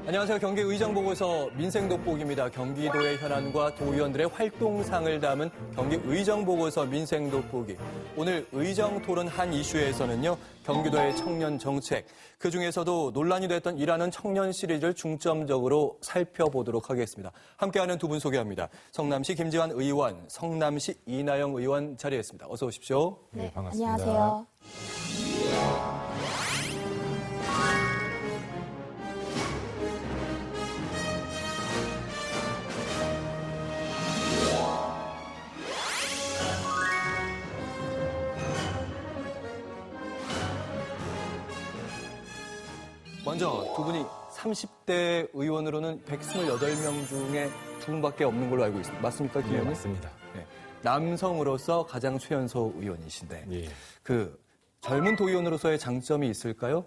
안녕하세요. 경기 의정보고서 민생돋보기입니다. 경기도의 현안과 도의원들의 활동상을 담은 경기 의정보고서 민생돋보기. 오늘 의정토론 한 이슈에서는요. 경기도의 청년 정책, 그중에서도 논란이 됐던 일하는 청년 시리즈를 중점적으로 살펴보도록 하겠습니다. 함께하는 두 분 소개합니다. 성남시 김지환 의원, 성남시 이나영 의원 자리했습니다. 어서 오십시오. 네, 반갑습니다. 안녕하세요. 먼저 두 분이 30대 의원으로는 128명 중에 두 분밖에 없는 걸로 알고 있습니다. 맞습니까, 김 네, 의원님? 맞습니다. 네. 남성으로서 가장 최연소 의원이신데 예. 그 젊은 도의원으로서의 장점이 있을까요?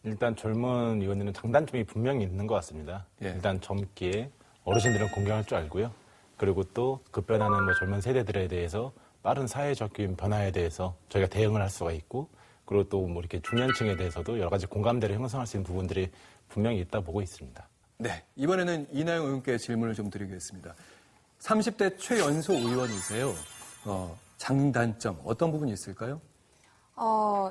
일단 젊은 의원들은 장단점이 분명히 있는 것 같습니다. 예. 일단 젊기에 어르신들은 공경할 줄 알고요. 그리고 또 급변하는 젊은 세대들에 대해서 빠른 사회적인 변화에 대해서 저희가 대응을 할 수가 있고, 그리고 또 이렇게 중년층에 대해서도 여러 가지 공감대를 형성할 수 있는 부분들이 분명히 있다 보고 있습니다. 네, 이번에는 이나영 의원께 질문을 좀 드리겠습니다. 30대 최연소 의원이세요. 장단점 어떤 부분이 있을까요?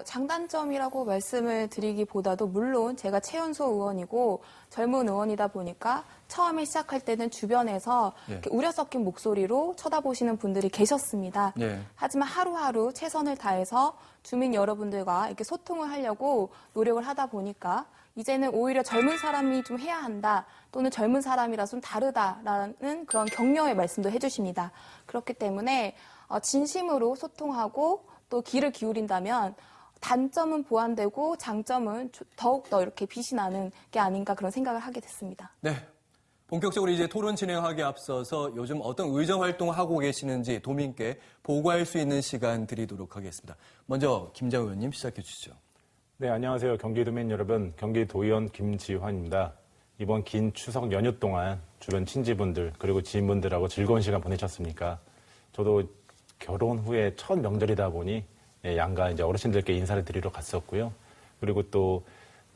장단점이라고 말씀을 드리기보다도 물론 제가 최연소 의원이고 젊은 의원이다 보니까 처음에 시작할 때는 주변에서 이렇게 우려 섞인 목소리로 쳐다보시는 분들이 계셨습니다. 하지만 하루하루 최선을 다해서 주민 여러분들과 이렇게 소통을 하려고 노력을 하다 보니까 이제는 오히려 젊은 사람이 좀 해야 한다, 또는 젊은 사람이라 좀 다르다라는 그런 격려의 말씀도 해주십니다. 그렇기 때문에 진심으로 소통하고 또 귀를 기울인다면 단점은 보완되고 장점은 더욱더 이렇게 빛이 나는 게 아닌가, 그런 생각을 하게 됐습니다. 네. 본격적으로 이제 토론 진행하기에 앞서서 요즘 어떤 의정 활동을 하고 계시는지 도민께 보고할 수 있는 시간 드리도록 하겠습니다. 먼저 김장 의원님 시작해 주시죠. 네, 안녕하세요. 경기도민 여러분, 경기도의원 김지환입니다. 이번 긴 추석 연휴 동안 주변 친지분들 그리고 지인분들하고 즐거운 시간 보내셨습니까? 저도 결혼 후에 첫 명절이다 보니 양가 이제 어르신들께 인사를 드리러 갔었고요. 그리고 또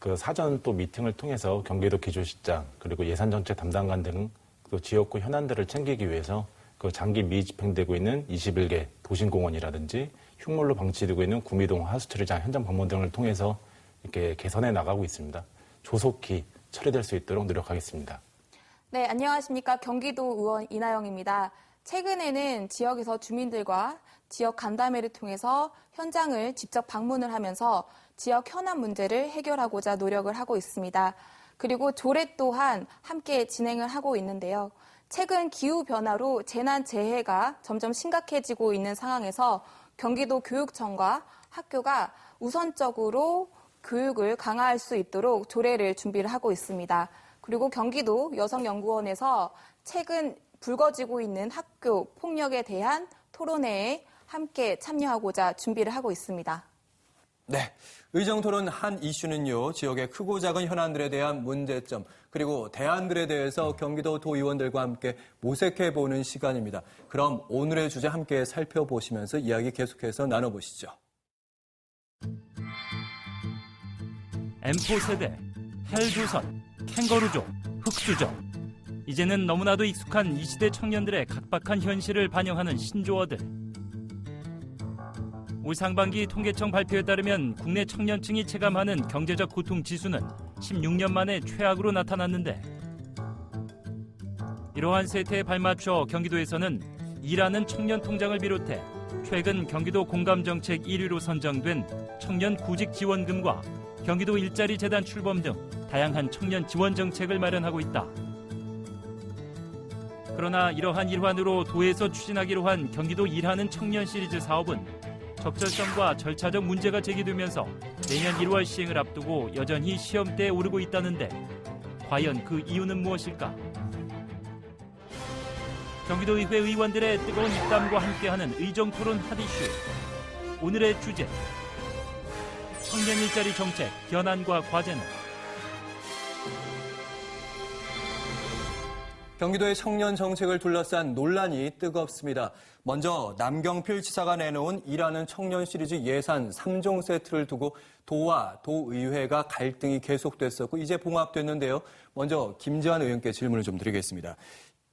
그 사전 또 미팅을 통해서 경기도 기조실장 그리고 예산정책 담당관 등 또 지역구 현안들을 챙기기 위해서 그 장기 미집행되고 있는 21개 도심공원이라든지 흉물로 방치되고 있는 구미동 하수처리장 현장 방문 등을 통해서 이렇게 개선해 나가고 있습니다. 조속히 처리될 수 있도록 노력하겠습니다. 네, 안녕하십니까. 경기도 의원 이나영입니다. 최근에는 지역에서 주민들과 지역 간담회를 통해서 현장을 직접 방문을 하면서 지역 현안 문제를 해결하고자 노력을 하고 있습니다. 그리고 조례 또한 함께 진행을 하고 있는데요. 최근 기후변화로 재난재해가 점점 심각해지고 있는 상황에서 경기도 교육청과 학교가 우선적으로 교육을 강화할 수 있도록 조례를 준비를 하고 있습니다. 그리고 경기도 여성연구원에서 최근 불거지고 있는 학교 폭력에 대한 토론회에 함께 참여하고자 준비를 하고 있습니다. 네. 의정토론 한 이슈는요, 지역의 크고 작은 현안들에 대한 문제점, 그리고 대안들에 대해서 경기도 도의원들과 함께 모색해보는 시간입니다. 그럼 오늘의 주제 함께 살펴보시면서 이야기 계속해서 나눠보시죠. M4세대, 헬조선, 캥거루족, 흑수저. 이제는 너무나도 익숙한 이 시대 청년들의 각박한 현실을 반영하는 신조어들. 올 상반기 통계청 발표에 따르면 국내 청년층이 체감하는 경제적 고통 지수는 16년 만에 최악으로 나타났는데, 이러한 세태에 발맞춰 경기도에서는 일하는 청년 통장을 비롯해 최근 경기도 공감정책 1위로 선정된 청년 구직 지원금과 경기도 일자리 재단 출범 등 다양한 청년 지원 정책을 마련하고 있다. 그러나 이러한 일환으로 도에서 추진하기로 한 경기도 일하는 청년 시리즈 사업은 적절성과 절차적 문제가 제기되면서 내년 1월 시행을 앞두고 여전히 시험대에 오르고 있다는데, 과연 그 이유는 무엇일까? 경기도의회 의원들의 뜨거운 입담과 함께하는 의정토론 핫이슈. 오늘의 주제, 청년 일자리 정책, 현안과 과제는? 경기도의 청년 정책을 둘러싼 논란이 뜨겁습니다. 먼저 남경필 지사가 내놓은 일하는 청년 시리즈 예산 3종 세트를 두고 도와 도의회가 갈등이 계속됐었고 이제 봉합됐는데요. 먼저 김지환 의원께 질문을 좀 드리겠습니다.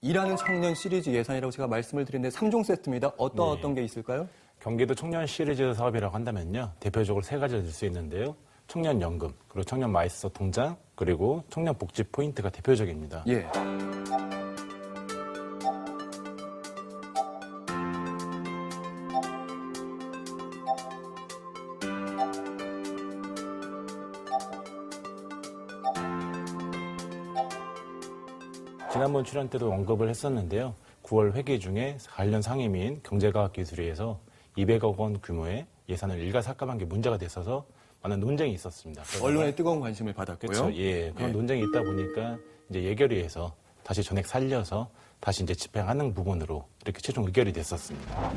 일하는 청년 시리즈 예산이라고 제가 말씀을 드렸는데 3종 세트입니다. 어떤 게 있을까요? 경기도 청년 시리즈 사업이라고 한다면요. 대표적으로 세 가지를 들 수 있는데요. 청년연금, 그리고 청년 마이스터 통장, 그리고 청년 복지 포인트가 대표적입니다. 예. 지난번 출연 때도 언급을 했었는데요. 9월 회기 중에 관련 상임위인 경제과학기술위에서 200억 원 규모의 예산을 일가삭감한 게 문제가 됐어서 많은 논쟁이 있었습니다. 언론의 뜨거운 관심을 받았고요. 그렇죠. 예. 그런 논쟁이 있다 보니까 이제 예결위에서 다시 전액 살려서 다시 이제 집행하는 부분으로 이렇게 최종 의결이 됐었습니다.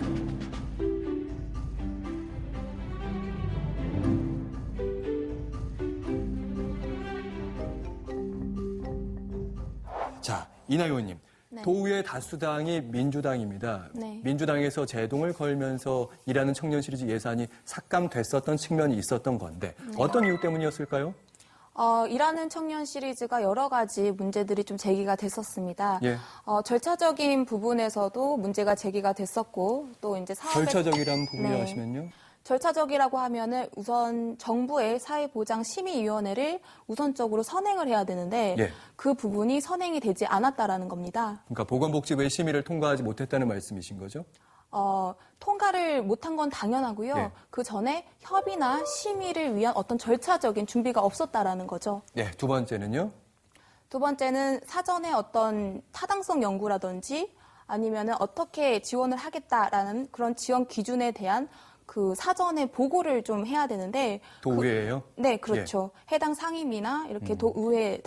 자, 이나 의원님. 네. 도의회 다수당이 민주당입니다. 네. 민주당에서 제동을 걸면서 일하는 청년 시리즈 예산이 삭감됐었던 측면이 있었던 건데 어떤 이유 때문이었을까요? 일하는 청년 시리즈가 여러 가지 문제들이 좀 제기가 됐었습니다. 예. 절차적인 부분에서도 문제가 제기가 됐었고 또 이제 사업의 절차적이라는 부분이라고 네. 하시면요. 절차적이라고 하면은 우선 정부의 사회보장심의위원회를 우선적으로 선행을 해야 되는데 예. 그 부분이 선행이 되지 않았다라는 겁니다. 그러니까 보건복지부의 심의를 통과하지 못했다는 말씀이신 거죠? 통과를 못한 건 당연하고요. 예. 그 전에 협의나 심의를 위한 어떤 절차적인 준비가 없었다라는 거죠. 네, 두 번째는요. 두 번째는 사전에 어떤 타당성 연구라든지 아니면은 어떻게 지원을 하겠다라는 그런 지원 기준에 대한 그 사전에 보고를 좀 해야 되는데 도의회예요? 네, 그렇죠. 해당 상임이나 이렇게 도의회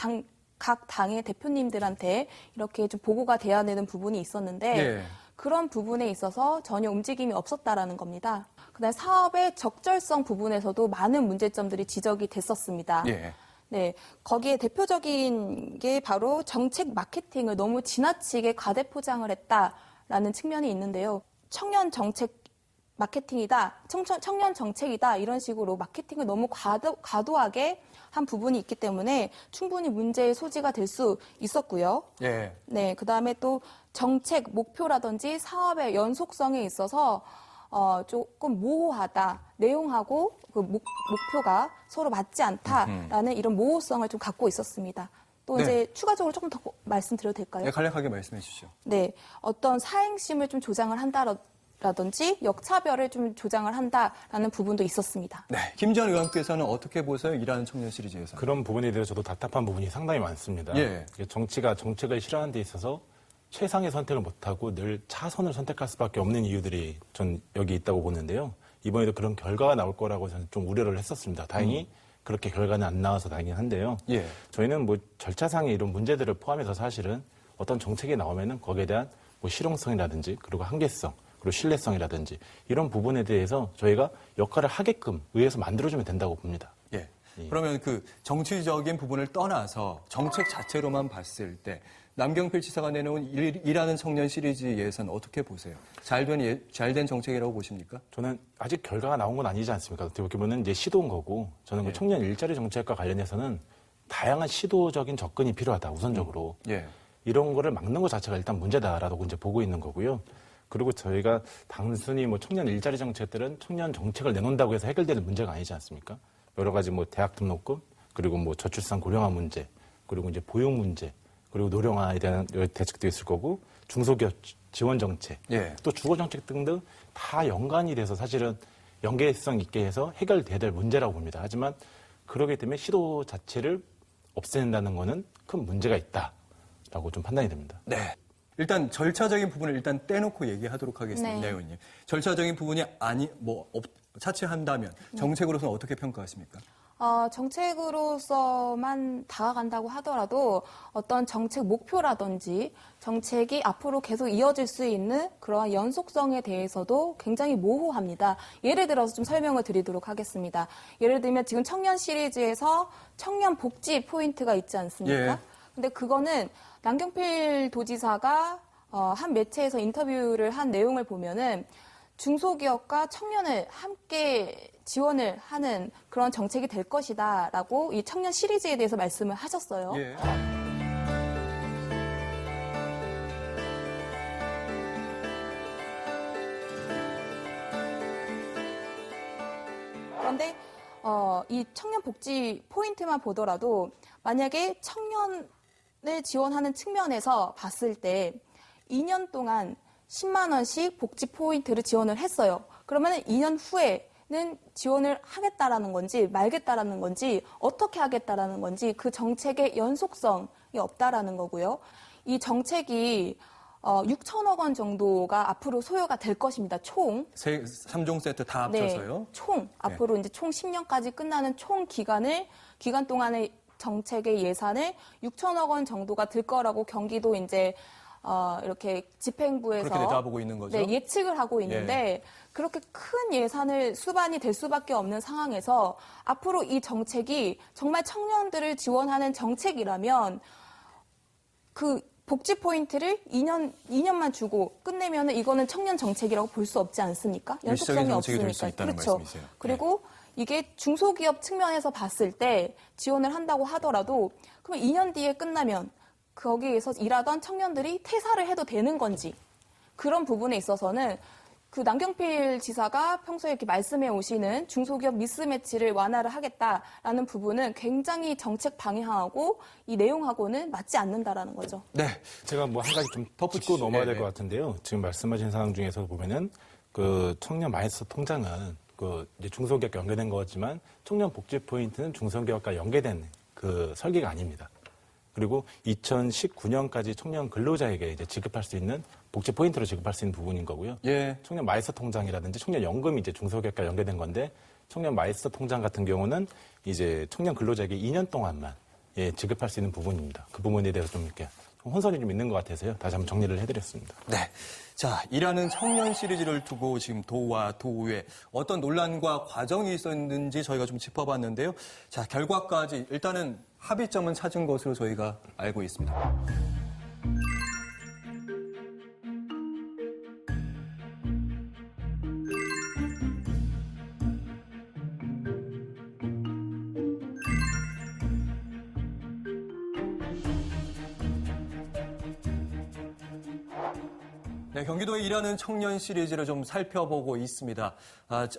각 당의 대표님들한테 이렇게 좀 보고가 돼야 되는 부분이 있었는데 예. 그런 부분에 있어서 전혀 움직임이 없었다라는 겁니다. 그다음 사업의 적절성 부분에서도 많은 문제점들이 지적이 됐었습니다. 예. 네, 거기에 대표적인 게 바로 정책 마케팅을 너무 지나치게 과대 포장을 했다라는 측면이 있는데요. 청년 정책 마케팅이다, 청년 정책이다 이런 식으로 마케팅을 너무 과도하게 한 부분이 있기 때문에 충분히 문제의 소지가 될 수 있었고요. 예. 네, 그다음에 또 정책 목표라든지 사업의 연속성에 있어서 조금 모호하다, 내용하고 그 목표가 서로 맞지 않다라는 이런 모호성을 좀 갖고 있었습니다. 또 네. 이제 추가적으로 조금 더 말씀드려도 될까요? 네, 간략하게 말씀해 주시죠. 네, 어떤 사행심을 좀 조장을 한다라든지 역차별을 좀 조장을 한다라는 부분도 있었습니다. 네, 김지환 의원께서는 어떻게 보세요? 일하는 청년 시리즈에서. 그런 부분에 대해서 저도 답답한 부분이 상당히 많습니다. 예. 정치가 정책을 실현하는 데 있어서 최상의 선택을 못하고 늘 차선을 선택할 수밖에 없는 이유들이 전 여기 있다고 보는데요. 이번에도 그런 결과가 나올 거라고 저는 좀 우려를 했었습니다. 다행히 그렇게 결과는 안 나와서 다행이긴 한데요. 예. 저희는 뭐 절차상의 이런 문제들을 포함해서 사실은 어떤 정책이 나오면은 거기에 대한 뭐 실용성이라든지 그리고 한계성 그리고 신뢰성이라든지 이런 부분에 대해서 저희가 역할을 하게끔 의회에서 만들어주면 된다고 봅니다. 예. 그러면 그 정치적인 부분을 떠나서 정책 자체로만 봤을 때 남경필 지사가 내놓은 일하는 청년 시리즈 예산 어떻게 보세요? 잘된 정책이라고 보십니까? 저는 아직 결과가 나온 건 아니지 않습니까? 어떻게 보면 이제 시도인 거고 저는 그 청년 일자리 정책과 관련해서는 다양한 시도적인 접근이 필요하다 우선적으로 예. 이런 거를 막는 것 자체가 일단 문제다라고 이제 보고 있는 거고요. 그리고 저희가 단순히 뭐 청년 일자리 정책들은 청년 정책을 내놓는다고 해서 해결되는 문제가 아니지 않습니까? 여러 가지 뭐 대학 등록금 그리고 뭐 저출산 고령화 문제 그리고 이제 보육 문제 그리고 노령화에 대한 대책도 있을 거고 중소기업 지원 정책 예. 또 주거 정책 등등 다 연관이 돼서 사실은 연계성 있게 해서 해결돼야 될 문제라고 봅니다. 하지만 그러기 때문에 시도 자체를 없앤다는 거는 큰 문제가 있다라고 좀 판단이 됩니다. 네. 일단 절차적인 부분을 일단 떼놓고 얘기하도록 하겠습니다, 네. 의원님. 절차적인 부분이 차치한다면 정책으로서는 어떻게 평가하십니까? 정책으로서만 다가간다고 하더라도 어떤 정책 목표라든지 정책이 앞으로 계속 이어질 수 있는 그러한 연속성에 대해서도 굉장히 모호합니다. 예를 들어서 좀 설명을 드리도록 하겠습니다. 예를 들면 지금 청년 시리즈에서 청년 복지 포인트가 있지 않습니까? 예. 근데 그거는 남경필 도지사가 한 매체에서 인터뷰를 한 내용을 보면은 중소기업과 청년을 함께 지원을 하는 그런 정책이 될 것이다라고 이 청년 시리즈에 대해서 말씀을 하셨어요. 예. 그런데 이 청년 복지 포인트만 보더라도 만약에 청년을 지원하는 측면에서 봤을 때 2년 동안 10만 원씩 복지 포인트를 지원을 했어요. 그러면 2년 후에는 지원을 하겠다라는 건지 말겠다라는 건지 어떻게 하겠다라는 건지 그 정책의 연속성이 없다라는 거고요. 이 정책이 6천억 원 정도가 앞으로 소요가 될 것입니다. 총. 3종 세트 다 합쳐서요? 네, 총. 앞으로 이제 총 10년까지 끝나는 총 기간 동안의 정책의 예산을 6천억 원 정도가 들 거라고 경기도 이제 이렇게 집행부에서 그렇게 내다보고 있는 거죠? 네, 예측을 하고 있는데 그렇게 큰 예산을 수반이 될 수밖에 없는 상황에서 앞으로 이 정책이 정말 청년들을 지원하는 정책이라면 그 복지 포인트를 2년만 주고 끝내면 이거는 청년 정책이라고 볼 수 없지 않습니까? 연속성이 정책이 될 수 없으니까. 있다는 그렇죠. 말씀이세요. 그리고 이게 중소기업 측면에서 봤을 때 지원을 한다고 하더라도 그러면 2년 뒤에 끝나면 거기에서 일하던 청년들이 퇴사를 해도 되는 건지 그런 부분에 있어서는 그 남경필 지사가 평소에 이렇게 말씀해 오시는 중소기업 미스매치를 완화를 하겠다라는 부분은 굉장히 정책 방향하고 이 내용하고는 맞지 않는다라는 거죠. 네. 제가 뭐 한 가지 좀 덧붙이시죠. 짚고 넘어야 될 네, 것 같은데요. 지금 말씀하신 상황 중에서 보면은 그 청년 마이너스 통장은 그 이제 중소기업과 연계된 거지만 청년 복지 포인트는 중소기업과 연계된 그 설계가 아닙니다. 그리고 2019년까지 청년 근로자에게 이제 지급할 수 있는 복지 포인트로 지급할 수 있는 부분인 거고요. 예. 청년 마이스터 통장이라든지 청년 연금이 이제 중소기업과 연계된 건데 청년 마이스터 통장 같은 경우는 이제 청년 근로자에게 2년 동안만 지급할 수 있는 부분입니다. 그 부분에 대해서 좀 이렇게 혼선이 좀 있는 것 같아서요. 다시 한번 정리를 해드렸습니다. 네. 자, 일하는 청년 시리즈를 두고 지금 도와 도의회 어떤 논란과 과정이 있었는지 저희가 좀 짚어봤는데요. 자, 결과까지 일단은 합의점은 찾은 것으로 저희가 알고 있습니다. 네, 경기도에 일하는 청년 시리즈를 좀 살펴보고 있습니다.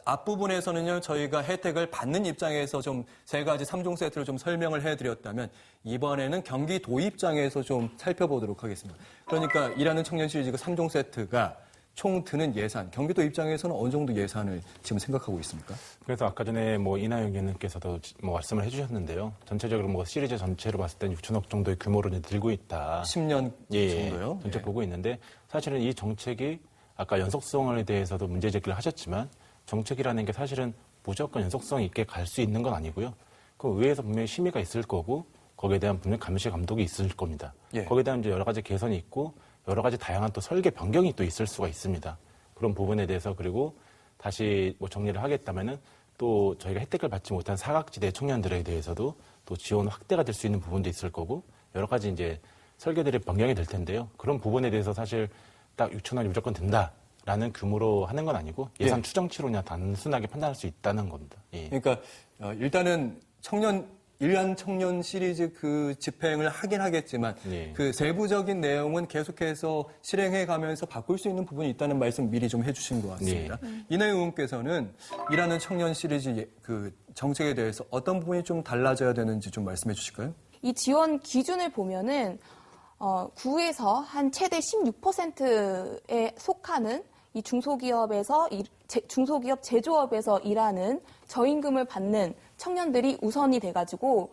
앞부분에서는요, 저희가 혜택을 받는 입장에서 좀 세 가지 3종 세트를 좀 설명을 해드렸다면, 이번에는 경기도 입장에서 좀 살펴보도록 하겠습니다. 그러니까 일하는 청년 시리즈 그 3종 세트가 총 드는 예산, 경기도 입장에서는 어느 정도 예산을 지금 생각하고 있습니까? 그래서 아까 전에 뭐 이나영 의원님께서도 뭐 말씀을 해주셨는데요. 전체적으로 뭐 시리즈 전체로 봤을 때는 6천억 정도의 규모로 이제 들고 있다. 10년 정도요? 전체 보고 있는데 사실은 이 정책이 아까 연속성에 대해서도 문제 제기를 하셨지만 정책이라는 게 사실은 무조건 연속성 있게 갈 수 있는 건 아니고요. 그 의회에서 분명히 심의가 있을 거고 거기에 대한 분명히 감시 감독이 있을 겁니다. 예. 거기에 대한 이제 여러 가지 개선이 있고 여러 가지 다양한 또 설계 변경이 또 있을 수가 있습니다. 그런 부분에 대해서 그리고 다시 뭐 정리를 하겠다면은 또 저희가 혜택을 받지 못한 사각지대 청년들에 대해서도 또 지원 확대가 될 수 있는 부분도 있을 거고 여러 가지 이제 설계들이 변경이 될 텐데요. 그런 부분에 대해서 사실 딱 6천 원이 무조건 된다라는 규모로 하는 건 아니고 예산 추정치로 그냥 단순하게 판단할 수 있다는 겁니다. 예. 그러니까 일단은 일한 청년 시리즈 그 집행을 하긴 하겠지만 네. 그 세부적인 내용은 계속해서 실행해 가면서 바꿀 수 있는 부분이 있다는 말씀 미리 좀 해주신 것 같습니다. 이나영 의원께서는 일하는 청년 시리즈 그 정책에 대해서 어떤 부분이 좀 달라져야 되는지 좀 말씀해 주실까요? 이 지원 기준을 보면은 구에서 한 최대 16%에 속하는 이 중소기업 제조업에서 일하는 저임금을 받는 청년들이 우선이 돼가지고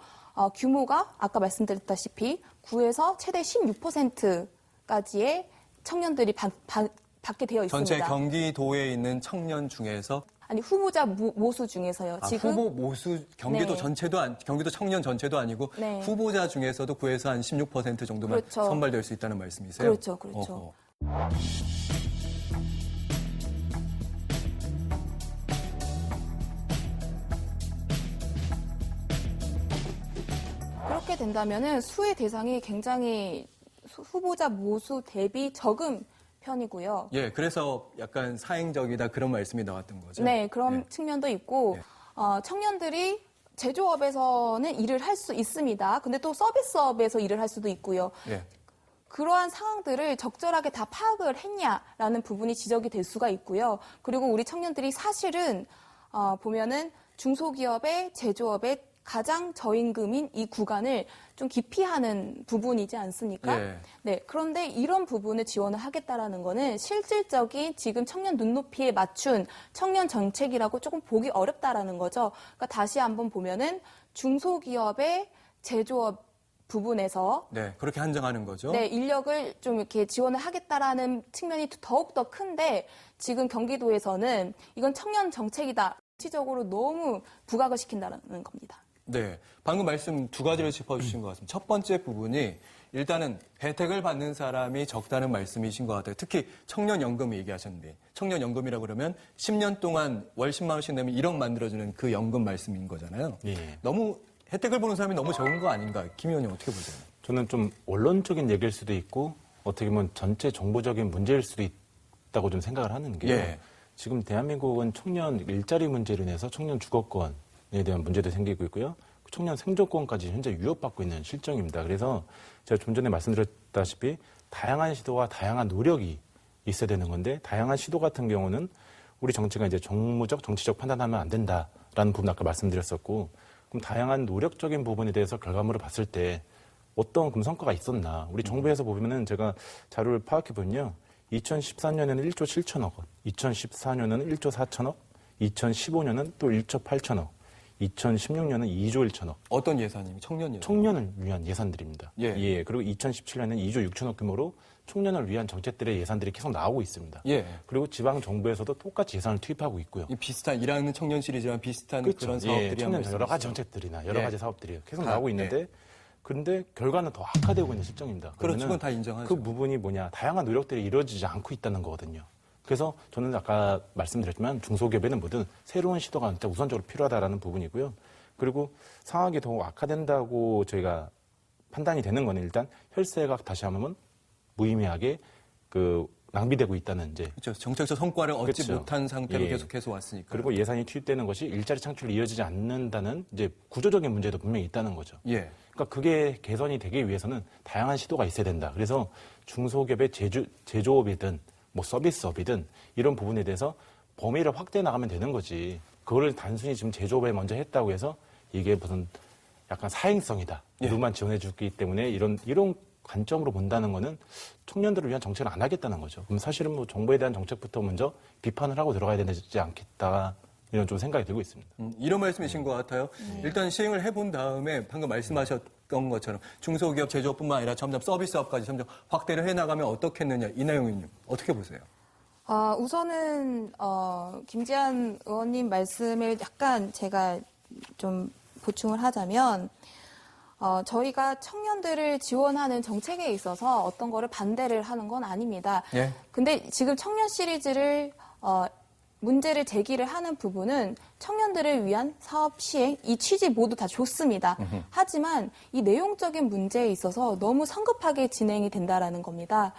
규모가 아까 말씀드렸다시피 구에서 최대 16%까지의 청년들이 받게 되어 있습니다. 전체 경기도에 있는 청년 중에서 아니 후보자 모수 중에서요. 지금 후보 모수 경기도 네. 경기도 청년 전체도 아니고 네. 후보자 중에서도 구에서 한 16% 정도만 그렇죠. 선발될 수 있다는 말씀이세요? 그렇죠, 그렇죠. 그렇게 하게 된다면은 수혜 대상이 굉장히 후보자 모수 대비 적은 편이고요. 예, 그래서 약간 사행적이다 그런 말씀이 나왔던 거죠. 네, 그런 예. 측면도 있고 청년들이 제조업에서는 일을 할 수 있습니다. 근데 또 서비스업에서 일을 할 수도 있고요. 예. 그러한 상황들을 적절하게 다 파악을 했냐라는 부분이 지적이 될 수가 있고요. 그리고 우리 청년들이 사실은 보면은 중소기업의 제조업의 가장 저임금인 이 구간을 좀 기피하는 부분이지 않습니까? 예. 네. 그런데 이런 부분을 지원을 하겠다라는 거는 실질적인 지금 청년 눈높이에 맞춘 청년 정책이라고 조금 보기 어렵다라는 거죠. 그러니까 다시 한번 보면은 중소기업의 제조업 부분에서 네, 그렇게 한정하는 거죠. 네, 인력을 좀 이렇게 지원을 하겠다라는 측면이 더욱 더 큰데 지금 경기도에서는 이건 청년 정책이다. 정치적으로 너무 부각을 시킨다는 겁니다. 네, 방금 말씀 두 가지를 짚어주신 것 같습니다. 첫 번째 부분이 일단은 혜택을 받는 사람이 적다는 말씀이신 것 같아요. 특히 청년연금 얘기하셨는데 청년연금이라고 그러면 10년 동안 월 10만 원씩 내면 1억 만들어주는 그 연금 말씀인 거잖아요. 예. 너무 혜택을 보는 사람이 너무 적은 거 아닌가? 김 의원님 어떻게 보세요? 저는 좀 원론적인 얘기일 수도 있고 어떻게 보면 전체 정보적인 문제일 수도 있다고 좀 생각을 하는 게 예. 지금 대한민국은 청년 일자리 문제로 인해서 청년 주거권에 대한 문제도 생기고 있고요. 청년 생존권까지 현재 위협받고 있는 실정입니다. 그래서 제가 좀 전에 말씀드렸다시피 다양한 시도와 다양한 노력이 있어야 되는 건데 다양한 시도 같은 경우는 우리 정치가 이제 정무적, 정치적 판단하면 안 된다라는 부분 아까 말씀드렸었고 그럼 다양한 노력적인 부분에 대해서 결과물을 봤을 때 어떤 성과가 있었나. 우리 정부에서 보면은 제가 자료를 파악해보면요. 2013년에는 1조 7천억 원, 2014년에는 1조 4천억, 2015년은 또 1조 8천억, 2016년은 2조 1천억. 어떤 예산입니까? 청년 예산. 청년을 위한 예산들입니다. 예. 그리고 2017년에는 2조 6천억 규모로 청년을 위한 정책들의 예산들이 계속 나오고 있습니다. 예. 그리고 지방 정부에서도 똑같이 예산을 투입하고 있고요. 이 비슷한 일하는 청년 시리즈랑 비슷한 그렇죠. 그런 사업들이 청년 한 여러 가지 말씀이시죠? 정책들이나 여러 예. 가지 사업들이 계속 다, 나오고 있는데 그런데 결과는 더 악화되고 있는 실정입니다. 그렇죠. 그러면은 그건 다 인정하죠. 그 부분이 뭐냐. 다양한 노력들이 이루어지지 않고 있다는 거거든요. 그래서 저는 아까 말씀드렸지만 중소기업에는 뭐든 새로운 시도가 일단 우선적으로 필요하다라는 부분이고요. 그리고 상황이 더 악화된다고 저희가 판단이 되는 거는 일단 혈세가 다시 한번 무의미하게 낭비되고 있다는 이제 그렇죠. 정책적 성과를 얻지 그렇죠. 못한 상태로 예. 계속해서 왔으니까. 그리고 예산이 투입되는 것이 일자리 창출이 이어지지 않는다는 이제 구조적인 문제도 분명히 있다는 거죠. 예. 그러니까 그게 개선이 되기 위해서는 다양한 시도가 있어야 된다. 그래서 중소기업의 제조업이든 뭐 서비스업이든 이런 부분에 대해서 범위를 확대해 나가면 되는 거지. 그거를 단순히 지금 제조업에 먼저 했다고 해서 이게 무슨 약간 사행성이다. 예. 누구만 지원해 주기 때문에 이런 관점으로 본다는 거는 청년들을 위한 정책을 안 하겠다는 거죠. 그럼 사실은 뭐 정부에 대한 정책부터 먼저 비판을 하고 들어가야 되지 않겠다. 이런 좀 생각이 들고 있습니다. 이런 말씀이신 것 같아요. 일단 시행을 해본 다음에 방금 말씀하셨던 것처럼 중소기업 제조업뿐만 아니라 점점 서비스업까지 점점 확대를 해나가면 어떻겠느냐. 이나영님 어떻게 보세요? 우선은 김지한 의원님 말씀을 약간 제가 좀 보충을 하자면 저희가 청년들을 지원하는 정책에 있어서 어떤 거를 반대를 하는 건 아닙니다. 예. 근데 지금 청년 시리즈를 문제를 제기를 하는 부분은 청년들을 위한 사업 시행, 이 취지 모두 다 좋습니다. 하지만 이 내용적인 문제에 있어서 너무 성급하게 진행이 된다라는 겁니다.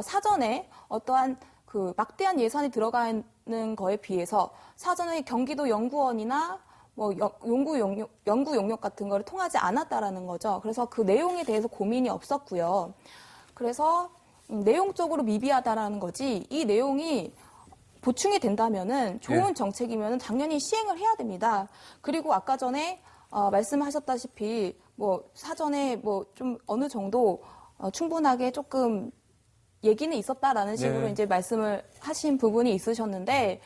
사전에 어떠한 그 막대한 예산이 들어가는 거에 비해서 사전에 경기도 연구원이나 뭐 연구 용역 같은 거를 통하지 않았다라는 거죠. 그래서 그 내용에 대해서 고민이 없었고요. 그래서 내용적으로 미비하다라는 거지 이 내용이 보충이 된다면은 좋은 정책이면은 당연히 시행을 해야 됩니다. 그리고 아까 전에 말씀하셨다시피 뭐 사전에 뭐 좀 어느 정도 충분하게 조금 얘기는 있었다라는 식으로 네. 이제 말씀을 하신 부분이 있으셨는데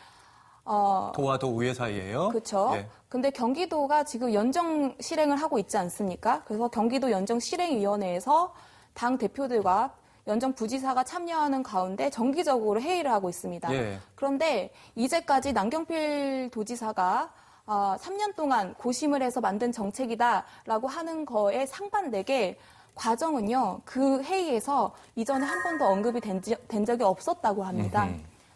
도와 도 우회 사이에요. 그렇죠. 예. 근데 경기도가 지금 연정 실행을 하고 있지 않습니까? 그래서 경기도 연정 실행위원회에서 당 대표들과 연정 부지사가 참여하는 가운데 정기적으로 회의를 하고 있습니다. 예. 그런데 이제까지 남경필 도지사가 3년 동안 고심을 해서 만든 정책이다라고 하는 거에 상반되게 과정은요, 그 회의에서 이전에 한 번도 언급이 된 적이 없었다고 합니다.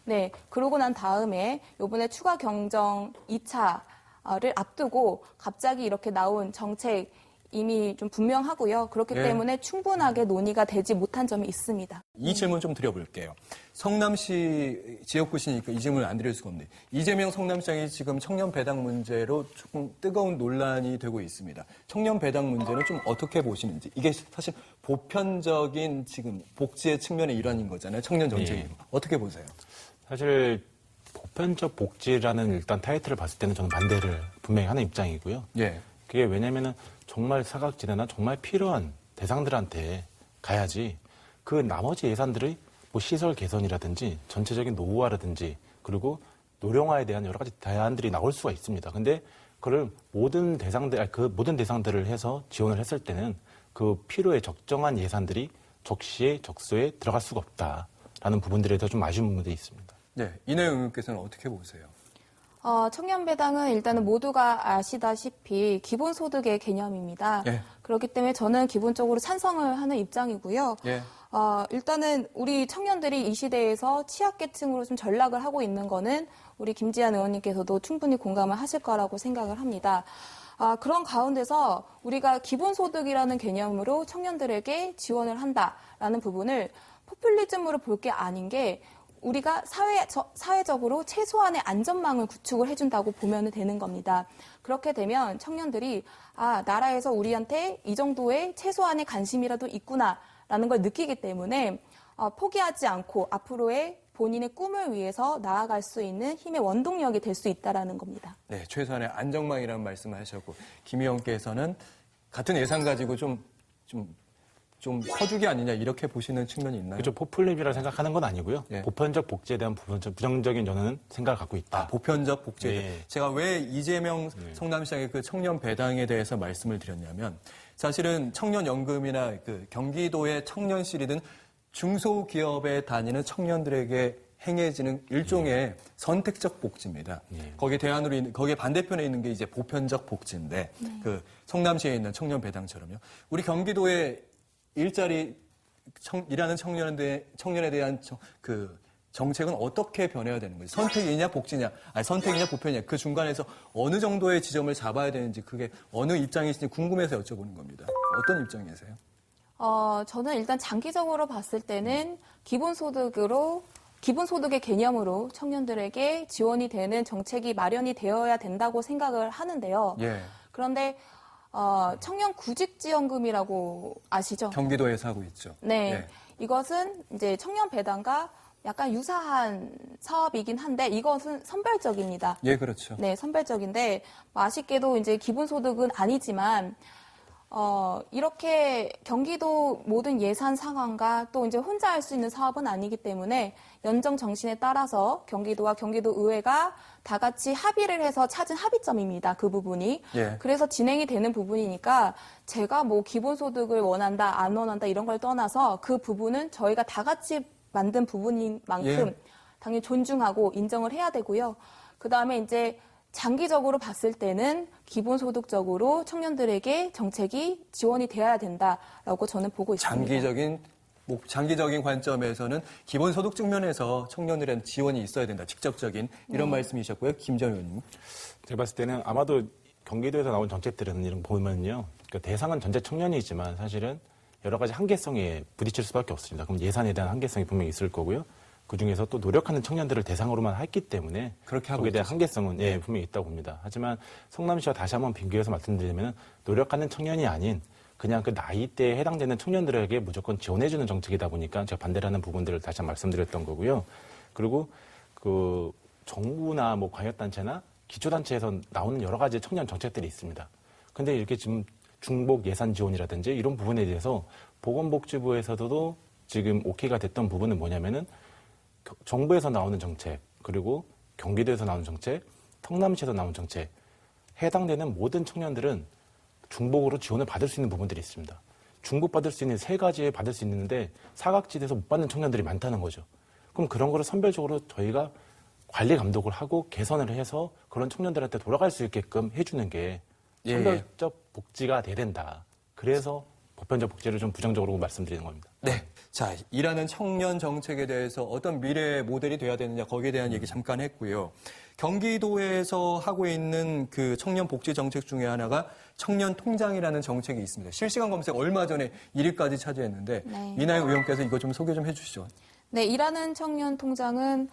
네, 그러고 난 다음에 이번에 추가 경정 2차를 앞두고 갑자기 이렇게 나온 정책 이미 좀 분명하고요. 그렇기 예. 때문에 충분하게 논의가 되지 못한 점이 있습니다. 이 질문 좀 드려볼게요. 성남시 지역구시니까 이 질문을 안 드릴 수가 없네요. 이재명 성남시장이 지금 청년 배당 문제로 조금 뜨거운 논란이 되고 있습니다. 청년 배당 문제는 좀 어떻게 보시는지. 이게 사실 보편적인 지금 복지의 측면의 일환인 거잖아요. 청년 정책이. 예. 어떻게 보세요? 사실 보편적 복지라는 일단 타이틀을 봤을 때는 저는 반대를 분명히 하는 입장이고요. 예. 그게 왜냐면은 정말 사각지대나 정말 필요한 대상들한테 가야지 그 나머지 예산들의 뭐 시설 개선이라든지 전체적인 노후화라든지 그리고 노령화에 대한 여러 가지 대안들이 나올 수가 있습니다. 근데 그걸 모든 대상들을 해서 지원을 했을 때는 그 필요에 적정한 예산들이 적시에 적소에 들어갈 수가 없다라는 부분들에 대해서 좀 아쉬운 부분들이 있습니다. 네. 이내영 의원께서는 어떻게 보세요? 청년 배당은 일단은 모두가 아시다시피 기본소득의 개념입니다. 예. 그렇기 때문에 저는 기본적으로 찬성을 하는 입장이고요. 예. 일단은 우리 청년들이 이 시대에서 취약계층으로 좀 전락을 하고 있는 거는 우리 김지한 의원님께서도 충분히 공감을 하실 거라고 생각을 합니다. 그런 가운데서 우리가 기본소득이라는 개념으로 청년들에게 지원을 한다라는 부분을 포퓰리즘으로 볼 게 아닌 게 우리가 사회적으로 최소한의 안전망을 구축을 해준다고 보면 되는 겁니다. 그렇게 되면 청년들이 나라에서 우리한테 이 정도의 최소한의 관심이라도 있구나라는 걸 느끼기 때문에 포기하지 않고 앞으로의 본인의 꿈을 위해서 나아갈 수 있는 힘의 원동력이 될 수 있다라는 겁니다. 네, 최소한의 안정망이라는 말씀을 하셨고 김 의원께서는 같은 예산 가지고 좀 커주기 아니냐 이렇게 보시는 측면이 있나요? 그렇죠. 포퓰리즘이라 생각하는 건 아니고요. 예. 보편적 복지에 대한 부정적인 저는 생각을 갖고 있다. 보편적 복지. 네. 제가 왜 이재명 성남시장의 그 청년 배당에 대해서 말씀을 드렸냐면 사실은 청년연금이나 그 경기도의 청년실이든 중소기업에 다니는 청년들에게 행해지는 일종의 선택적 복지입니다. 거기에 반대편에 있는 게 이제 보편적 복지인데 그 성남시에 있는 청년 배당처럼요. 우리 경기도의 일하는 청년에 대한 그 정책은 어떻게 변해야 되는 거지? 선택이냐 복지냐? 선택이냐 보편이냐? 그 중간에서 어느 정도의 지점을 잡아야 되는지 그게 어느 입장이신지 궁금해서 여쭤보는 겁니다. 어떤 입장이세요? 저는 일단 장기적으로 봤을 때는 기본소득의 개념으로 청년들에게 지원이 되는 정책이 마련이 되어야 된다고 생각을 하는데요. 예. 그런데 청년 구직지원금이라고 아시죠? 경기도에서 하고 있죠. 네. 예. 이것은 이제 청년 배당과 약간 유사한 사업이긴 한데 이것은 선별적입니다. 예, 그렇죠. 네, 선별적인데 아쉽게도 이제 기본소득은 아니지만 이렇게 경기도 모든 예산 상황과 또 이제 혼자 할 수 있는 사업은 아니기 때문에 연정 정신에 따라서 경기도와 경기도 의회가 다 같이 합의를 해서 찾은 합의점입니다. 그 부분이. 예. 그래서 진행이 되는 부분이니까 제가 뭐 기본소득을 원한다, 안 원한다 이런 걸 떠나서 그 부분은 저희가 다 같이 만든 부분인 만큼 예. 당연히 존중하고 인정을 해야 되고요. 그다음에 이제 장기적으로 봤을 때는 기본소득적으로 청년들에게 정책이 지원이 되어야 된다라고 저는 보고 있습니다. 장기적인 관점에서는 기본소득 측면에서 청년들한테 지원이 있어야 된다. 직접적인 이런 말씀이셨고요. 김정 의원님. 제가 봤을 때는 아마도 경기도에서 나온 정책들은 이런 거 보면요. 그러니까 대상은 전체 청년이지만 사실은 여러 가지 한계성에 부딪힐 수밖에 없습니다. 그럼 예산에 대한 한계성이 분명히 있을 거고요. 그중에서 또 노력하는 청년들을 대상으로만 했기 때문에 그렇게 하고 거기에 대한 있죠. 한계성은 분명히 있다고 봅니다. 하지만 성남시와 다시 한번 비교해서 말씀드리면 노력하는 청년이 아닌 그냥 그 나이대에 해당되는 청년들에게 무조건 지원해주는 정책이다 보니까 제가 반대를 하는 부분들을 다시 한번 말씀드렸던 거고요. 그리고 그 정부나 뭐 광역단체나 기초단체에서 나오는 여러 가지 청년 정책들이 있습니다. 근데 이렇게 지금 중복 예산 지원이라든지 이런 부분에 대해서 보건복지부에서도 지금 오케이가 됐던 부분은 뭐냐면은 정부에서 나오는 정책, 그리고 경기도에서 나오는 정책, 성남시에서 나오는 정책, 해당되는 모든 청년들은 중복으로 지원을 받을 수 있는 부분들이 있습니다. 중복받을 수 있는 세 가지에 받을 수 있는데 사각지대에서 못 받는 청년들이 많다는 거죠. 그럼 그런 거를 선별적으로 저희가 관리 감독을 하고 개선을 해서 그런 청년들한테 돌아갈 수 있게끔 해주는 게 선별적 복지가 돼야 된다. 그래서 보편적 복지를 좀 부정적으로 말씀드리는 겁니다. 네. 자, 일하는 청년 정책에 대해서 어떤 미래 모델이 돼야 되느냐 거기에 대한 얘기 잠깐 했고요. 경기도에서 하고 있는 그 청년 복지 정책 중에 하나가 청년 통장이라는 정책이 있습니다. 실시간 검색 얼마 전에 1위까지 차지했는데 네. 이나영 의원께서 이거 좀 소개 좀 해주시죠. 네, 일하는 청년 통장은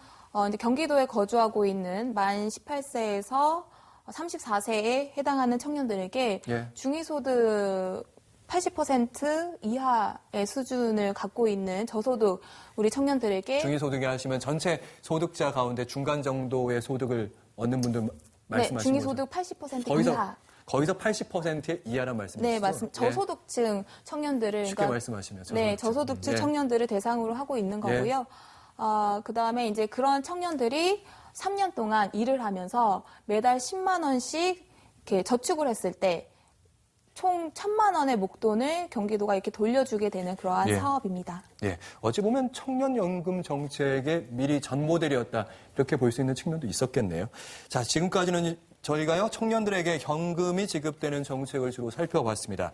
이제 경기도에 거주하고 있는 만 18세에서 34세에 해당하는 청년들에게 예. 중위소득 80% 이하의 수준을 갖고 있는 저소득 우리 청년들에게 중위소득에 하시면 전체 소득자 가운데 중간 정도의 소득을 얻는 분들 말씀하시는 네, 중위소득 80% 거기서, 이하. 거기서 80% 이하란 말씀이시죠? 네, 맞습니다. 저소득층 청년들을 쉽게 그러니까 말씀하시면 네, 저소득층 예. 청년들을 대상으로 하고 있는 거고요. 그다음에 이제 그런 청년들이 3년 동안 일을 하면서 매달 10만 원씩 이렇게 저축을 했을 때 총 1,000만 원의 목돈을 경기도가 이렇게 돌려주게 되는 그러한 예. 사업입니다. 예, 어찌 보면 청년연금 정책의 미리 전 모델이었다 이렇게 볼 수 있는 측면도 있었겠네요. 자, 지금까지는 저희가요 청년들에게 현금이 지급되는 정책을 주로 살펴봤습니다.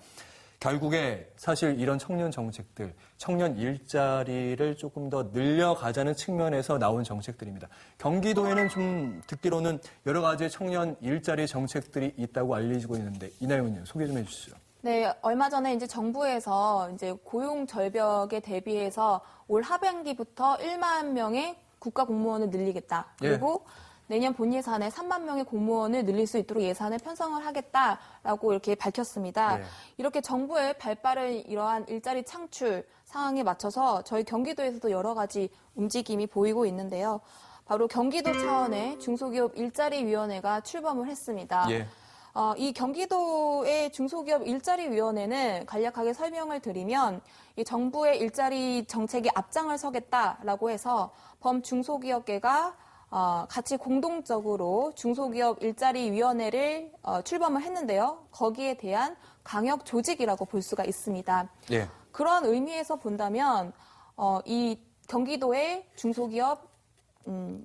결국에 사실 이런 청년 정책들, 청년 일자리를 조금 더 늘려가자는 측면에서 나온 정책들입니다. 경기도에는 좀 듣기로는 여러 가지 청년 일자리 정책들이 있다고 알려지고 있는데 이나영 의원님 소개 좀 해주시죠. 네, 얼마 전에 이제 정부에서 이제 고용 절벽에 대비해서 올 하반기부터 1만 명의 국가 공무원을 늘리겠다. 그리고 내년 본 예산에 3만 명의 공무원을 늘릴 수 있도록 예산을 편성을 하겠다라고 이렇게 밝혔습니다. 네. 이렇게 정부의 발빠른 이러한 일자리 창출 상황에 맞춰서 저희 경기도에서도 여러 가지 움직임이 보이고 있는데요. 바로 경기도 차원의 중소기업 일자리위원회가 출범을 했습니다. 예. 이 경기도의 중소기업 일자리위원회는 간략하게 설명을 드리면 이 정부의 일자리 정책에 앞장을 서겠다라고 해서 범중소기업계가 같이 공동적으로 중소기업 일자리위원회를 출범을 했는데요. 거기에 대한 강력 조직이라고 볼 수가 있습니다. 예. 그런 의미에서 본다면 이 경기도의 중소기업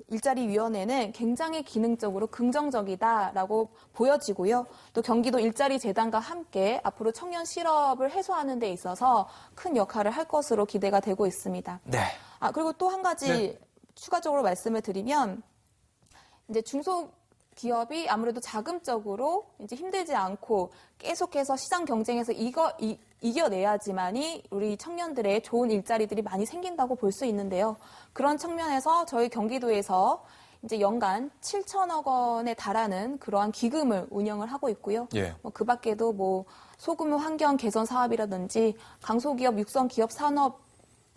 일자리위원회는 굉장히 기능적으로 긍정적이다라고 보여지고요. 또 경기도 일자리재단과 함께 앞으로 청년 실업을 해소하는 데 있어서 큰 역할을 할 것으로 기대가 되고 있습니다. 네. 그리고 또 한 가지 네. 추가적으로 말씀을 드리면 이제 중소기업이 아무래도 자금적으로 이제 힘들지 않고 계속해서 시장 경쟁에서 이겨내야지만이 우리 청년들의 좋은 일자리들이 많이 생긴다고 볼 수 있는데요. 그런 측면에서 저희 경기도에서 이제 연간 7천억 원에 달하는 그러한 기금을 운영을 하고 있고요. 예. 그 밖에도 뭐 소규모 환경 개선 사업이라든지 강소기업 육성 기업 산업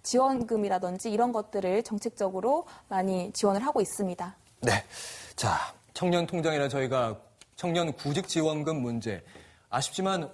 지원금이라든지 이런 것들을 정책적으로 많이 지원을 하고 있습니다. 네. 자, 청년 통장이나 저희가 청년 구직 지원금 문제. 아쉽지만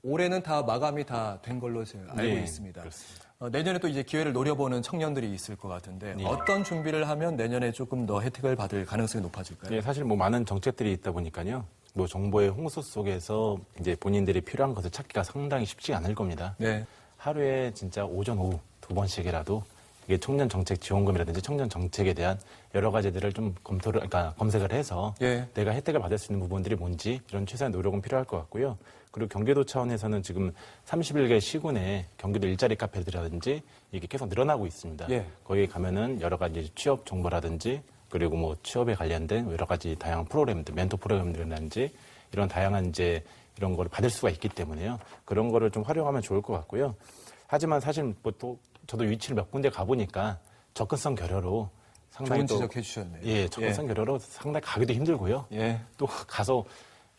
올해는 다 마감이 다 된 걸로 제가 알고 네, 있습니다. 그렇습니다. 내년에 또 이제 기회를 노려보는 청년들이 있을 것 같은데 네. 어떤 준비를 하면 내년에 조금 더 혜택을 받을 가능성이 높아질까요? 예, 사실 뭐 많은 정책들이 있다 보니까요. 뭐 정보의 홍수 속에서 이제 본인들이 필요한 것을 찾기가 상당히 쉽지 않을 겁니다. 네. 하루에 진짜 오전, 오후 2번씩이라도 이게 청년 정책 지원금이라든지 청년 정책에 대한 여러 가지들을 좀 그러니까 검색을 해서 예. 내가 혜택을 받을 수 있는 부분들이 뭔지 이런 최소한 노력은 필요할 것 같고요. 그리고 경기도 차원에서는 지금 31개 시군에 경기도 일자리 카페들이라든지 이게 계속 늘어나고 있습니다. 예. 거기 가면은 여러 가지 취업 정보라든지 그리고 뭐 취업에 관련된 여러 가지 다양한 프로그램들, 멘토 프로그램들이라든지 이런 다양한 이제 이런 거를 받을 수가 있기 때문에요. 그런 거를 좀 활용하면 좋을 것 같고요. 하지만 사실 뭐 또 저도 위치를 몇 군데 가보니까 접근성 결여로 상당히 좋은 지적해 주셨네요. 예, 접근성 결여로 상당히 가기도 힘들고요. 예. 또 가서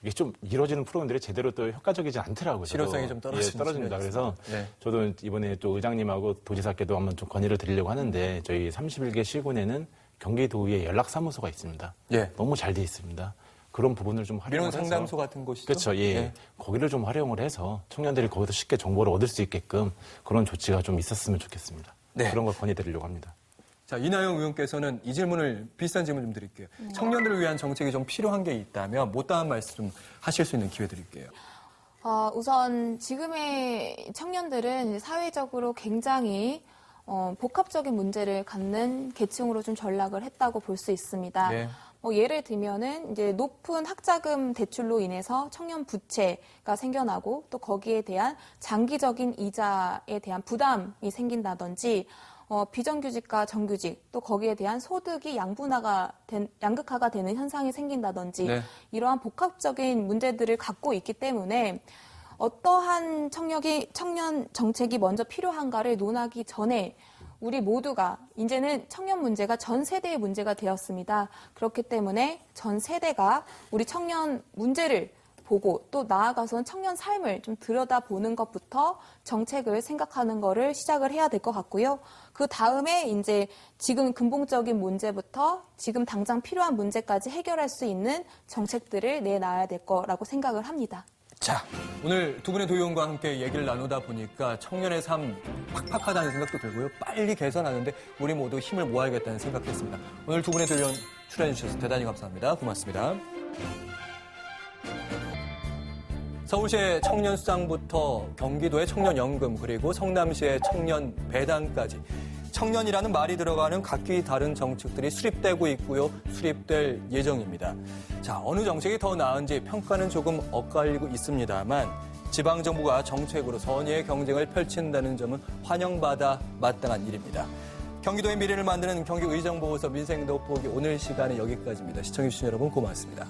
이게 좀 이루어지는 프로그램들이 제대로 또 효과적이지 않더라고요. 실효성이 좀 떨어지는 떨어집니다. 측면이 그래서 있습니다. 네. 저도 이번에 또 의장님하고 도지사께도 한번 좀 건의를 드리려고 하는데 저희 31개 시군에는 경기도의회 연락사무소가 있습니다. 예. 너무 잘 돼 있습니다. 그런 부분을 좀 활용을 민원 해서 상담소 같은 곳이죠? 그렇죠. 예. 예. 거기를 좀 활용을 해서 청년들이 거기서 쉽게 정보를 얻을 수 있게끔 그런 조치가 좀 있었으면 좋겠습니다. 네. 그런 걸 건의드리려고 합니다. 자, 이나영 의원께서는 이 질문을 비슷한 질문 좀 드릴게요. 청년들을 위한 정책이 좀 필요한 게 있다면 못다한 말씀 좀 하실 수 있는 기회 드릴게요. 우선 지금의 청년들은 사회적으로 굉장히 복합적인 문제를 갖는 계층으로 좀 전락을 했다고 볼 수 있습니다. 네. 예를 들면은 이제 높은 학자금 대출로 인해서 청년 부채가 생겨나고 또 거기에 대한 장기적인 이자에 대한 부담이 생긴다든지 비정규직과 정규직 또 거기에 대한 소득이 양극화가 되는 현상이 생긴다든지 네. 이러한 복합적인 문제들을 갖고 있기 때문에 어떠한 청년 정책이 먼저 필요한가를 논하기 전에 우리 모두가 이제는 청년 문제가 전 세대의 문제가 되었습니다. 그렇기 때문에 전 세대가 우리 청년 문제를 보고 또 나아가서는 청년 삶을 좀 들여다보는 것부터 정책을 생각하는 거를 시작을 해야 될 것 같고요. 그 다음에 이제 지금 근본적인 문제부터 지금 당장 필요한 문제까지 해결할 수 있는 정책들을 내놔야 될 거라고 생각을 합니다. 자, 오늘 두 분의 도의원과 함께 얘기를 나누다 보니까 청년의 삶 팍팍하다는 생각도 들고요. 빨리 개선하는데 우리 모두 힘을 모아야겠다는 생각했습니다. 오늘 두 분의 도의원 출연해 주셔서 대단히 감사합니다. 고맙습니다. 서울시의 청년수당부터 경기도의 청년연금 그리고 성남시의 청년배당까지 청년이라는 말이 들어가는 각기 다른 정책들이 수립되고 있고요. 수립될 예정입니다. 자, 어느 정책이 더 나은지 평가는 조금 엇갈리고 있습니다만 지방정부가 정책으로 선의의 경쟁을 펼친다는 점은 환영받아 마땅한 일입니다. 경기도의 미래를 만드는 경기의정보고서 민생돋보기 오늘 시간은 여기까지입니다. 시청해주신 여러분 고맙습니다.